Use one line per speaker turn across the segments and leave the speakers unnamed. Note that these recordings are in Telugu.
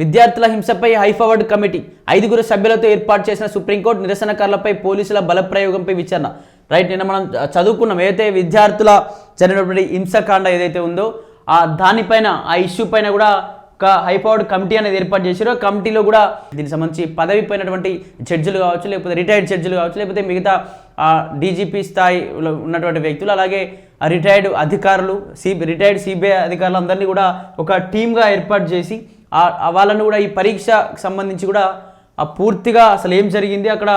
విద్యార్థుల హింసపై హైఫావర్డ్ కమిటీ 5 సభ్యులతో ఏర్పాటు చేసిన సుప్రీంకోర్టు నిరసనకారులపై పోలీసుల బలప్రయోగంపై విచారణ. రైట్, నిన్న మనం చదువుకున్నాం ఏదైతే విద్యార్థుల జరిగినటువంటి హింసకాండ ఏదైతే ఉందో దానిపైన ఆ ఇష్యూ పైన కూడా ఒక హైపవర్డ్ కమిటీ అనేది ఏర్పాటు చేశారు. కమిటీలో కూడా దీనికి సంబంధించి పదవి పోయినటువంటి జడ్జిలు కావచ్చు, లేకపోతే రిటైర్డ్ జడ్జిలు కావచ్చు, లేకపోతే మిగతా డీజీపీ స్థాయిలో ఉన్నటువంటి వ్యక్తులు, అలాగే రిటైర్డ్ అధికారులు, రిటైర్డ్ సిబిఐ అధికారులు అందరినీ కూడా ఒక టీమ్గా ఏర్పాటు చేసి వాళ్ళను కూడా ఈ పరీక్షకు సంబంధించి కూడా పూర్తిగా అసలు ఏం జరిగింది, అక్కడ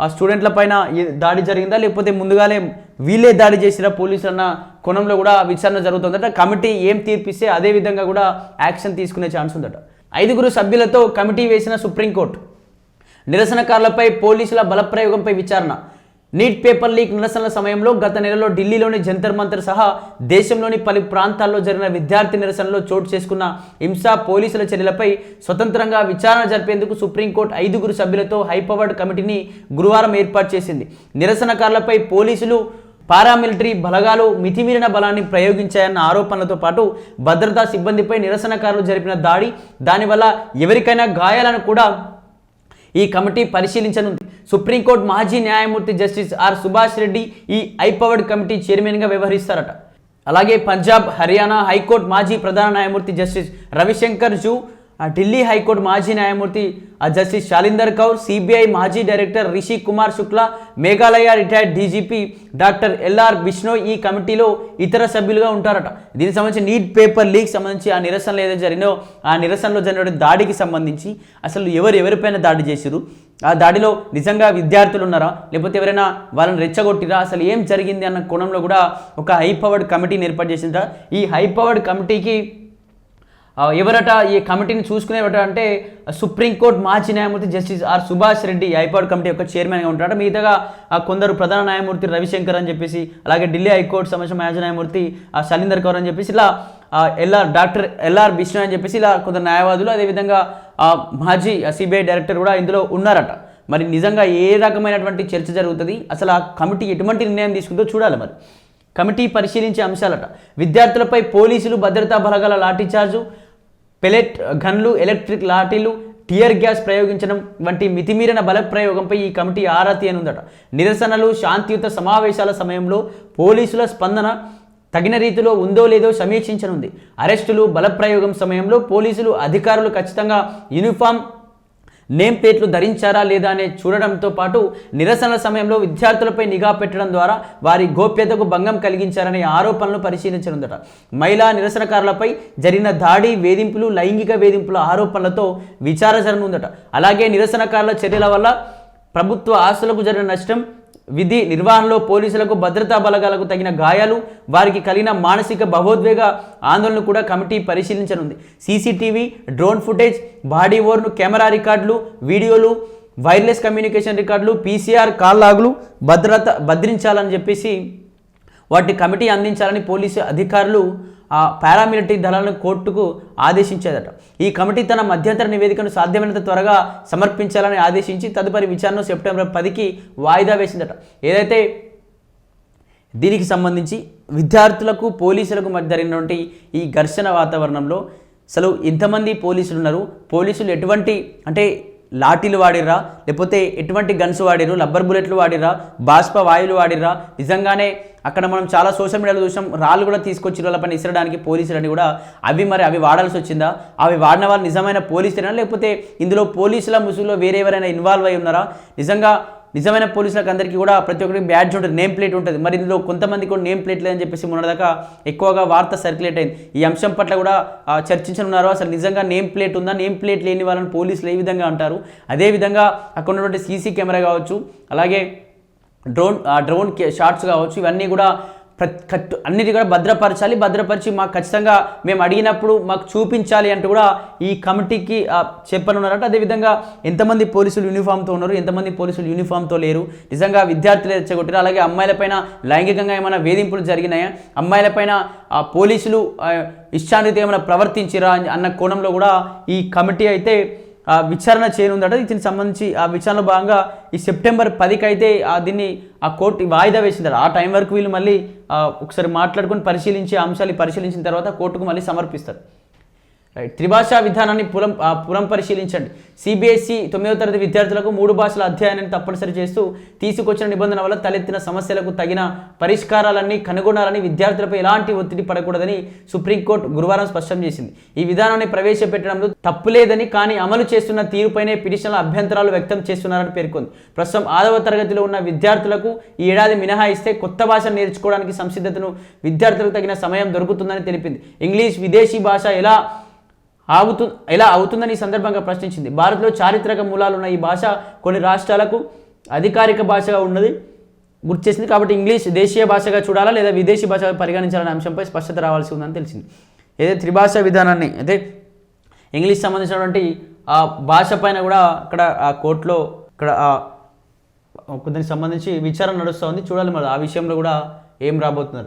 ఆ స్టూడెంట్ల పైన దాడి జరిగిందా లేకపోతే ముందుగానే వీళ్ళే దాడి చేసిన పోలీసులు అన్న కోణంలో కూడా విచారణ జరుగుతుందట. కమిటీ ఏం తీర్పిస్తే అదే విధంగా కూడా యాక్షన్ తీసుకునే ఛాన్స్ ఉందట. 5 సభ్యులతో కమిటీ వేసిన సుప్రీంకోర్టు నిరసనకారులపై పోలీసుల బలప్రయోగంపై విచారణ. నీట్ పేపర్ లీక్ నిరసనల సమయంలో గత నెలలో ఢిల్లీలోని జంతర్ మంతర్ సహా దేశంలోని పలు ప్రాంతాల్లో జరిగిన విద్యార్థి నిరసనలో చోటు చేసుకున్న హింసా పోలీసుల చర్యలపై స్వతంత్రంగా విచారణ జరిపేందుకు సుప్రీంకోర్టు 5 సభ్యులతో హైపవర్డ్ కమిటీని గురువారం ఏర్పాటు చేసింది. నిరసనకారులపై పోలీసులు పారామిలిటరీ బలగాలు మితిమీరిన బలాన్ని ప్రయోగించాయన్న ఆరోపణలతో పాటు భద్రతా సిబ్బందిపై నిరసనకారులు జరిపిన దానివల్ల ఎవరికైనా గాయాలను కూడా ఈ కమిటీ పరిశీలించనుంది. సుప్రీంకోర్టు మాజీ న్యాయమూర్తి జస్టిస్ ఆర్ సుభాష్ రెడ్డి ఈ హైపవర్డ్ కమిటీ చైర్మన్గా వ్యవహరిస్తారట. అలాగే పంజాబ్, హర్యానా హైకోర్టు మాజీ ప్రధాన న్యాయమూర్తి justice Ravishankar zoo, Delhi high court మాజీ న్యాయమూర్తి జస్టిస్ శాలిందర్ కౌర్, సిబిఐ మాజీ director Rishi Kumar Shukla, Meghalaya retired DGP doctor LR Bishnoi ఈ కమిటీలో ఇతర సభ్యులుగా ఉంటారట. దీనికి సంబంధించి నీట్ పేపర్ లీక్ సంబంధించి ఆ నిరసనలు ఏదైతే జరిగినో ఆ నిరసనలో జరిగిన దాడికి సంబంధించి అసలు ఎవరిపైన దాడి చేశారు, ఆ దాడిలో నిజంగా విద్యార్థులు ఉన్నారా లేకపోతే ఎవరైనా వాళ్ళని రెచ్చగొట్టిరా, అసలు ఏం జరిగింది అన్న కోణంలో కూడా ఒక హైపవర్డ్ కమిటీని ఏర్పాటు చేసిందట. ఈ హైపవర్డ్ కమిటీకి ఎవరట ఈ కమిటీని చూసుకునేవట అంటే సుప్రీంకోర్టు మాజీ న్యాయమూర్తి justice R Subhash Reddy high-powered committee యొక్క చైర్మన్గా ఉంటారట. మిగతాగా కొందరు ప్రధాన న్యాయమూర్తి రవిశంకర్ అని చెప్పేసి, అలాగే ఢిల్లీ హైకోర్టు సంబంధించిన మాజీ న్యాయమూర్తి శాలిందర్ కౌర్ అని చెప్పేసి, ఇలా డాక్టర్ ఎల్ఆర్ బిష్ణోయ్ అని చెప్పేసి ఇలా కొందరు న్యాయవాదులు, అదేవిధంగా మాజీ సిబిఐ డైరెక్టర్ కూడా ఇందులో ఉన్నారట. మరి నిజంగా ఏ రకమైనటువంటి చర్చ జరుగుతుంది, అసలు ఆ కమిటీ ఎటువంటి నిర్ణయం తీసుకుందో చూడాలి. మరి కమిటీ పరిశీలించే అంశాలట. విద్యార్థులపై పోలీసులు భద్రతా బలగాల లాఠీచార్జు, పెలెట్ గన్లు, ఎలక్ట్రిక్ లాఠీలు, టియర్ గ్యాస్ ప్రయోగించడం వంటి మితిమీరిన బల ప్రయోగంపై ఈ కమిటీ ఆరా తీయనుందట. నిరసనలు, శాంతియుత సమావేశాల సమయంలో పోలీసుల స్పందన తగిన రీతిలో ఉందో లేదో సమీక్షించనుంది. అరెస్టులు, బలప్రయోగం సమయంలో పోలీసులు అధికారులు ఖచ్చితంగా యూనిఫామ్, నేమ్ ప్లేట్లు ధరించారా లేదా అనే చూడడంతో పాటు నిరసనల సమయంలో విద్యార్థులపై నిఘా పెట్టడం ద్వారా వారి గోప్యతకు భంగం కలిగించారనే ఆరోపణలు పరిశీలించనుందట. మహిళా నిరసనకారులపై జరిగిన దాడి, వేధింపులు, లైంగిక వేధింపుల ఆరోపణలతో విచారణ జరగనుందట. అలాగే నిరసనకారుల చర్యల వల్ల ప్రభుత్వ ఆస్తులకు జరిగిన నష్టం, విధి నిర్వహణలో పోలీసులకు, భద్రతా బలగాలకు తగిన గాయాలు, వారికి కలిగిన మానసిక భావోద్వేగ ఆందోళనను కూడా కమిటీ పరిశీలించనుంది. CCTV, drone footage, body worn camera రికార్డులు, వీడియోలు, వైర్లెస్ కమ్యూనికేషన్ రికార్డులు, పీసీఆర్ కాల్ లాగులు భద్రించాలని చెప్పేసి వాటి కమిటీ అందించాలని పోలీసు అధికారులు పారామిలిటరీ దళాలను కోర్టుకు ఆదేశించేదట. ఈ కమిటీ తన మధ్యంతర నివేదికను సాధ్యమైనంత త్వరగా సమర్పించాలని ఆదేశించి తదుపరి విచారణను సెప్టెంబర్ 10కి వాయిదా వేసిందట. ఏదైతే దీనికి సంబంధించి విద్యార్థులకు పోలీసులకు మధ్య జరిగినటువంటి ఈ ఘర్షణ వాతావరణంలో అసలు ఎంతమంది పోలీసులు ఉన్నారు, పోలీసులు ఎటువంటి అంటే లాఠీలు వాడిర్రా లేకపోతే ఎటువంటి గన్స్ వాడిర్రు, రబ్బర్ బుల్లెట్లు వాడిర్రా, బాష్ప వాయువులు వాడిర్రా, నిజంగానే అక్కడ మనం చాలా సోషల్ మీడియాలో చూసాం రాళ్ళు కూడా తీసుకొచ్చి వాళ్ళపైన ఇసరడానికి పోలీసులని కూడా, అవి వాడాల్సి వచ్చిందా, అవి వాడిన వాళ్ళు నిజమైన పోలీసులేనా లేకపోతే ఇందులో పోలీసుల ముసుగులో వేరే ఎవరైనా ఇన్వాల్వ్ అయి ఉన్నారా? నిజమైన పోలీసులకు అందరికీ కూడా ప్రతి ఒక్కరికి బ్యాడ్జ్ ఉంటుంది, నేమ్ ప్లేట్ ఉంటుంది. మరి ఇందులో కొంతమంది కూడా నేమ్ ప్లేట్ లేదని చెప్పేసి మొన్నదాకా ఎక్కువగా వార్త సర్క్యులేట్ అయింది. ఈ అంశం పట్ల కూడా చర్చించనున్నారు. అసలు నిజంగా నేమ్ ప్లేట్ ఉందా, నేమ్ ప్లేట్ లేని వాళ్ళని పోలీసులు ఏ విధంగా అంటారు, అదేవిధంగా అక్కడ ఉన్నటువంటి సీసీ కెమెరా కావచ్చు, అలాగే డ్రోన్ షాట్స్ కావచ్చు, ఇవన్నీ కూడా అన్నిటి కూడా భద్రపరిచి మాకు ఖచ్చితంగా మేము అడిగినప్పుడు మాకు చూపించాలి అంటూ కూడా ఈ కమిటీకి చెప్పనున్నారట. అదేవిధంగా ఎంతమంది పోలీసులు యూనిఫామ్తో ఉన్నారు, ఎంతమంది పోలీసులు యూనిఫామ్తో లేరు, నిజంగా విద్యార్థులు రెచ్చగొట్టారు, అలాగే అమ్మాయిలపైన లైంగికంగా ఏమైనా వేధింపులు జరిగినాయా, అమ్మాయిలపైన పోలీసులు ఇష్టానికి ఏమైనా ప్రవర్తించిరా అన్న కోణంలో కూడా ఈ కమిటీ అయితే విచారణ చేయనుందట. దీనికి సంబంధించి ఆ విచారణలో భాగంగా ఈ సెప్టెంబర్ 10కి అయితే దీన్ని కోర్టు వాయిదా వేసిందట. ఆ టైం వరకు వీళ్ళు మళ్ళీ ఒకసారి మాట్లాడుకొని పరిశీలించి అంశాలు పరిశీలించిన తర్వాత కోర్టుకు మళ్ళీ సమర్పిస్తారు. రైట్, త్రిభాషా విధానాన్ని పునఃపరిశీలించండి. సిబిఎస్ఈ 9వ తరగతి విద్యార్థులకు 3 భాషల అధ్యయనాన్ని తప్పనిసరి చేస్తూ తీసుకొచ్చిన నిబంధన వల్ల తలెత్తిన సమస్యలకు తగిన పరిష్కారాలన్నీ కనుగొనాలని, విద్యార్థులపై ఎలాంటి ఒత్తిడి పడకూడదని సుప్రీంకోర్టు గురువారం స్పష్టం చేసింది. ఈ విధానాన్ని ప్రవేశపెట్టడంలో తప్పులేదని, కానీ అమలు చేస్తున్న తీరుపైనే పిటిషన్ల అభ్యంతరాలు వ్యక్తం చేస్తున్నారని పేర్కొంది. ప్రస్తుతం 6వ తరగతిలో ఉన్న విద్యార్థులకు ఈ ఏడాది మినహాయిస్తే కొత్త భాషను నేర్చుకోవడానికి సంసిద్ధతను విద్యార్థులకు తగిన సమయం దొరుకుతుందని తెలిపింది. ఇంగ్లీష్ విదేశీ భాష ఎలా అవుతుందని ఈ సందర్భంగా ప్రశ్నించింది. భారత్లో చారిత్రక మూలాలున్న ఈ భాష కొన్ని రాష్ట్రాలకు అధికారిక భాషగా ఉన్నది గుర్తు చేసింది. కాబట్టి ఇంగ్లీష్ దేశీయ భాషగా చూడాలా లేదా విదేశీ భాషగా పరిగణించాలనే అంశంపై స్పష్టత రావాల్సి ఉందని తెలిసింది. ఏదైతే త్రిభాషా విధానాన్ని అయితే ఇంగ్లీష్ సంబంధించినటువంటి ఆ భాష పైన కూడా అక్కడ ఆ కోర్టులో ఇక్కడ దానికి సంబంధించి విచారణ నడుస్తూ ఉంది. చూడాలి మరి ఆ విషయంలో కూడా ఏం రాబోతున్నారు.